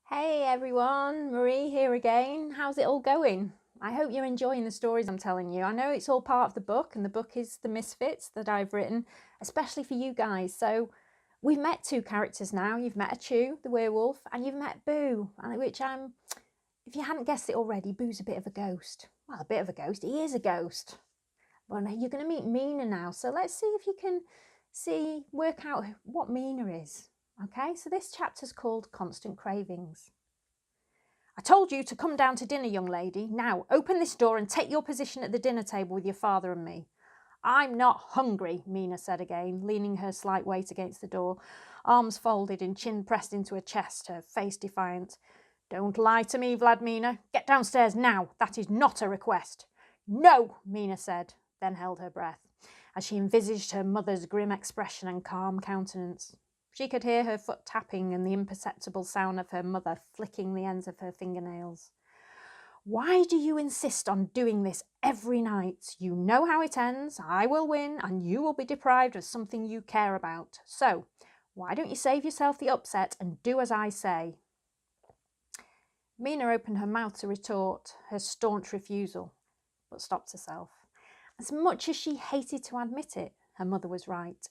Hey everyone, Marie here again. How's it all going? I hope you're enjoying the stories I'm telling you. I know it's all part of the book, and the book is The Misfits that I've written, especially for you guys. So we've met two characters now. You've met Achu, the werewolf, and you've met Boo, which if you hadn't guessed it already, Boo's a bit of a ghost. Well, a bit of a ghost. He is a ghost. Well, you're going to meet Mina now. So let's see if you can work out what Mina is. Okay, so this chapter's called Constant Cravings. I told you to come down to dinner, young lady. Now, open this door and take your position at the dinner table with your father and me. I'm not hungry, Mina said again, leaning her slight weight against the door, arms folded and chin pressed into her chest, her face defiant. Don't lie to me, Vladimina. Get downstairs now. That is not a request. No, Mina said, then held her breath, as she envisaged her mother's grim expression and calm countenance. She could hear her foot tapping and the imperceptible sound of her mother flicking the ends of her fingernails. Why do you insist on doing this every night? You know how it ends. I will win and you will be deprived of something you care about. So, why don't you save yourself the upset and do as I say? Mina opened her mouth to retort her staunch refusal, but stopped herself. As much as she hated to admit it, her mother was right.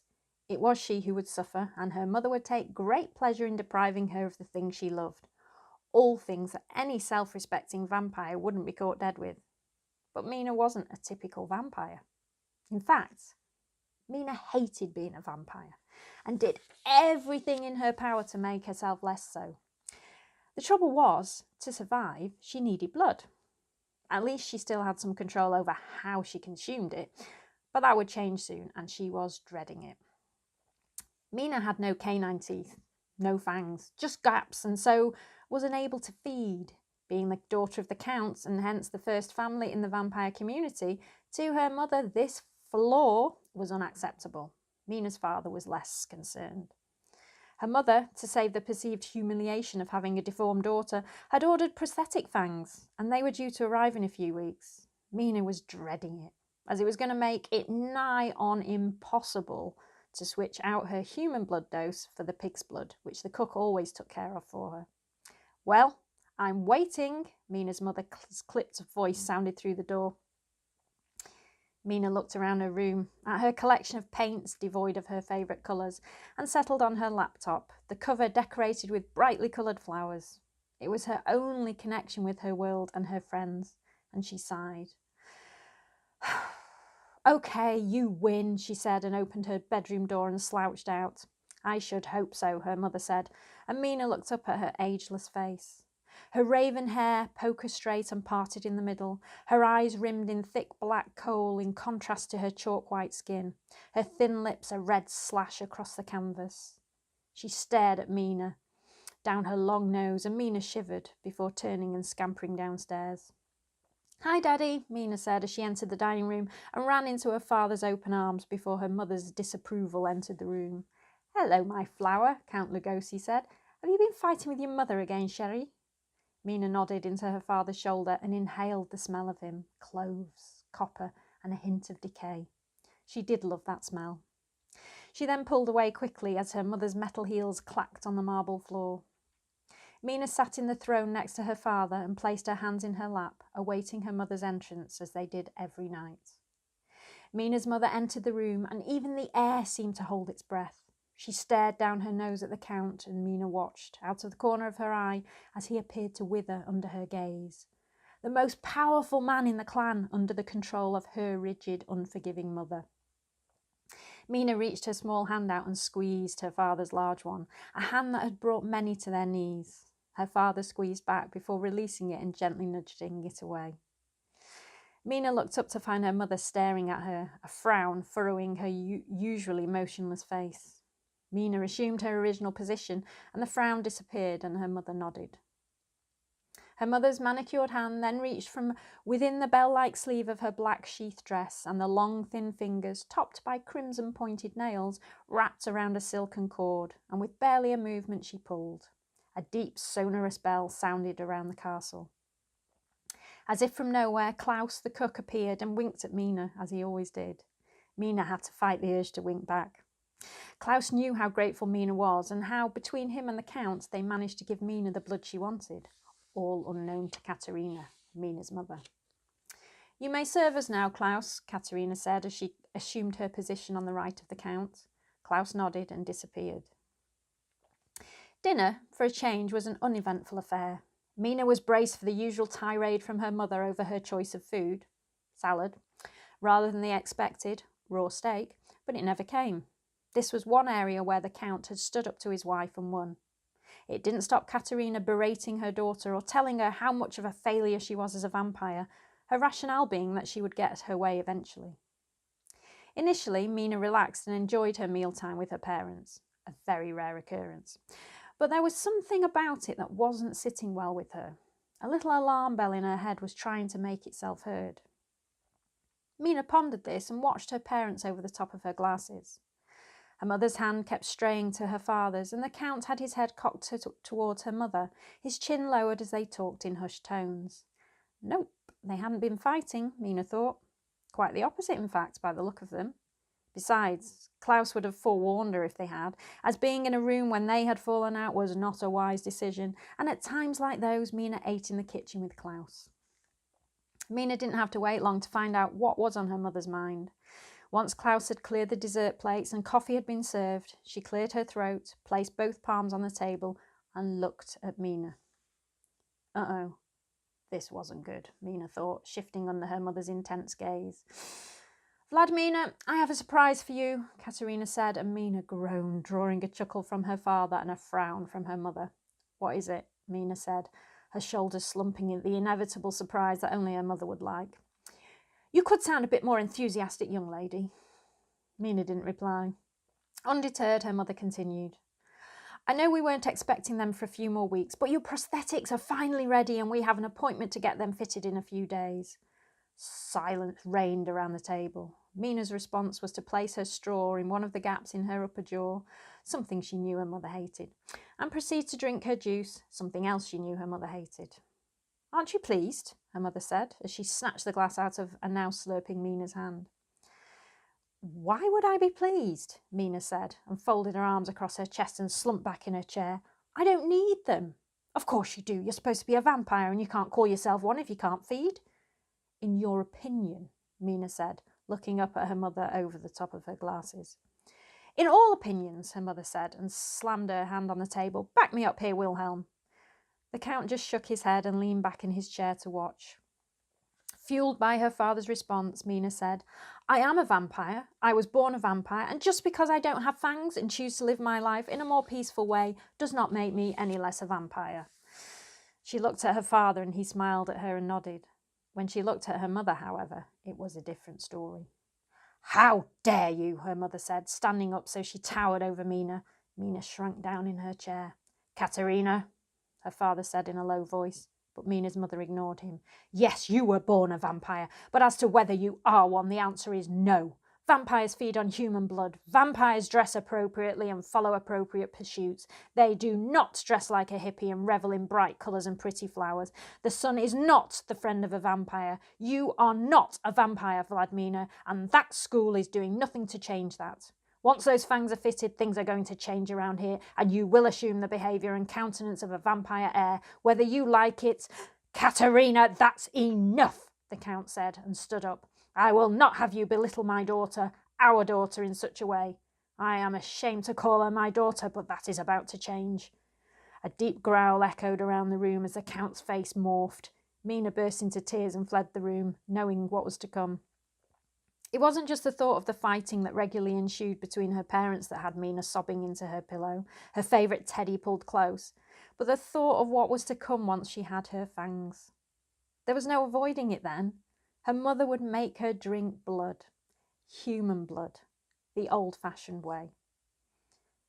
It was she who would suffer, and her mother would take great pleasure in depriving her of the things she loved. All things that any self-respecting vampire wouldn't be caught dead with. But Mina wasn't a typical vampire. In fact, Mina hated being a vampire and did everything in her power to make herself less so. The trouble was, to survive, she needed blood. At least she still had some control over how she consumed it, but that would change soon, and she was dreading it. Mina had no canine teeth, no fangs, just gaps, and so was unable to feed. Being the daughter of the Counts, and hence the first family in the vampire community, to her mother this flaw was unacceptable. Mina's father was less concerned. Her mother, to save the perceived humiliation of having a deformed daughter, had ordered prosthetic fangs, and they were due to arrive in a few weeks. Mina was dreading it, as it was going to make it nigh on impossible to switch out her human blood dose for the pig's blood, which the cook always took care of for her. Well, I'm waiting, Mina's mother's clipped voice sounded through the door. Mina looked around her room, at her collection of paints devoid of her favourite colours, and settled on her laptop, the cover decorated with brightly coloured flowers. It was her only connection with her world and her friends, and she sighed. Okay, you win, she said, and opened her bedroom door and slouched out. I should hope so, her mother said, and Mina looked up at her ageless face. Her raven hair poker straight and parted in the middle, her eyes rimmed in thick black kohl in contrast to her chalk-white skin, her thin lips a red slash across the canvas. She stared at Mina, down her long nose, and Mina shivered before turning and scampering downstairs. Hi, Daddy, Mina said as she entered the dining room and ran into her father's open arms before her mother's disapproval entered the room. Hello, my flower, Count Lugosi said. Have you been fighting with your mother again, Sherry? Mina nodded into her father's shoulder and inhaled the smell of him, cloves, copper, and a hint of decay. She did love that smell. She then pulled away quickly as her mother's metal heels clacked on the marble floor. Mina sat in the throne next to her father and placed her hands in her lap, awaiting her mother's entrance as they did every night. Mina's mother entered the room, and even the air seemed to hold its breath. She stared down her nose at the Count, and Mina watched, out of the corner of her eye, as he appeared to wither under her gaze. The most powerful man in the clan under the control of her rigid, unforgiving mother. Mina reached her small hand out and squeezed her father's large one, a hand that had brought many to their knees. Her father squeezed back before releasing it and gently nudging it away. Mina looked up to find her mother staring at her, a frown furrowing her usually motionless face. Mina assumed her original position, and the frown disappeared, and her mother nodded. Her mother's manicured hand then reached from within the bell-like sleeve of her black sheath dress, and the long, thin fingers, topped by crimson-pointed nails, wrapped around a silken cord, and with barely a movement she pulled. A deep, sonorous bell sounded around the castle. As if from nowhere, Klaus, the cook, appeared and winked at Mina, as he always did. Mina had to fight the urge to wink back. Klaus knew how grateful Mina was and how, between him and the Count, they managed to give Mina the blood she wanted, all unknown to Katerina, Mina's mother. "You may serve us now, Klaus," Katerina said as she assumed her position on the right of the Count. Klaus nodded and disappeared. Dinner, for a change, was an uneventful affair. Mina was braced for the usual tirade from her mother over her choice of food, salad, rather than the expected, raw steak, but it never came. This was one area where the Count had stood up to his wife and won. It didn't stop Katerina berating her daughter or telling her how much of a failure she was as a vampire, her rationale being that she would get her way eventually. Initially, Mina relaxed and enjoyed her mealtime with her parents, a very rare occurrence. But there was something about it that wasn't sitting well with her. A little alarm bell in her head was trying to make itself heard. Mina pondered this and watched her parents over the top of her glasses. Her mother's hand kept straying to her father's, and the Count had his head cocked towards her mother, his chin lowered as they talked in hushed tones. Nope, they hadn't been fighting, Mina thought. Quite the opposite, in fact, by the look of them. Besides, Klaus would have forewarned her if they had, as being in a room when they had fallen out was not a wise decision, and at times like those, Mina ate in the kitchen with Klaus. Mina didn't have to wait long to find out what was on her mother's mind. Once Klaus had cleared the dessert plates and coffee had been served, she cleared her throat, placed both palms on the table, and looked at Mina. Uh-oh, this wasn't good, Mina thought, shifting under her mother's intense gaze. "Vladimina, I have a surprise for you," Katerina said, and Mina groaned, drawing a chuckle from her father and a frown from her mother. "What is it?" Mina said, her shoulders slumping in the inevitable surprise that only her mother would like. "You could sound a bit more enthusiastic, young lady." Mina didn't reply. Undeterred, her mother continued. "I know we weren't expecting them for a few more weeks, but your prosthetics are finally ready and we have an appointment to get them fitted in a few days." Silence reigned around the table. Mina's response was to place her straw in one of the gaps in her upper jaw, something she knew her mother hated, and proceed to drink her juice, something else she knew her mother hated. "Aren't you pleased?" her mother said, as she snatched the glass out of a now slurping Mina's hand. "Why would I be pleased?" Mina said, and folded her arms across her chest and slumped back in her chair. "I don't need them." "Of course you do. You're supposed to be a vampire and you can't call yourself one if you can't feed." "In your opinion," Mina said, looking up at her mother over the top of her glasses. "In all opinions," her mother said, and slammed her hand on the table. "Back me up here, Wilhelm." The Count just shook his head and leaned back in his chair to watch. Fueled by her father's response, Mina said, "I am a vampire. I was born a vampire, and just because I don't have fangs and choose to live my life in a more peaceful way does not make me any less a vampire." She looked at her father and he smiled at her and nodded. When she looked at her mother, however, it was a different story. "How dare you?" her mother said, standing up so she towered over Mina. Mina shrank down in her chair. "Katerina," her father said in a low voice, but Mina's mother ignored him. "Yes, you were born a vampire, but as to whether you are one, the answer is no. Vampires feed on human blood. Vampires dress appropriately and follow appropriate pursuits. They do not dress like a hippie and revel in bright colours and pretty flowers. The sun is not the friend of a vampire. You are not a vampire, Vladimina, and that school is doing nothing to change that. Once those fangs are fitted, things are going to change around here, and you will assume the behaviour and countenance of a vampire heir, whether you like it." "Katerina, that's enough," the Count said, and stood up. "I will not have you belittle my daughter, our daughter, in such a way. I am ashamed to call her my daughter, but that is about to change." A deep growl echoed around the room as the Count's face morphed. Mina burst into tears and fled the room, knowing what was to come. It wasn't just the thought of the fighting that regularly ensued between her parents that had Mina sobbing into her pillow, her favourite teddy pulled close, but the thought of what was to come once she had her fangs. There was no avoiding it then. Her mother would make her drink blood. Human blood. The old-fashioned way.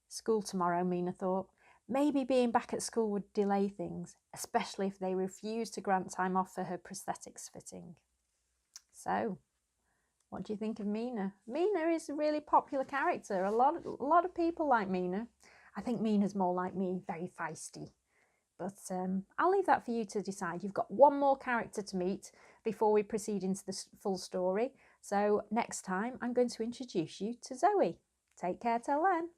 School tomorrow, Mina thought. Maybe being back at school would delay things, especially if they refused to grant time off for her prosthetics fitting. So, what do you think of Mina? Mina is a really popular character. A lot of people like Mina. I think Mina's more like me, very feisty. But I'll leave that for you to decide. You've got one more character to meet before we proceed into the full story. So next time I'm going to introduce you to Zoe. Take care till then.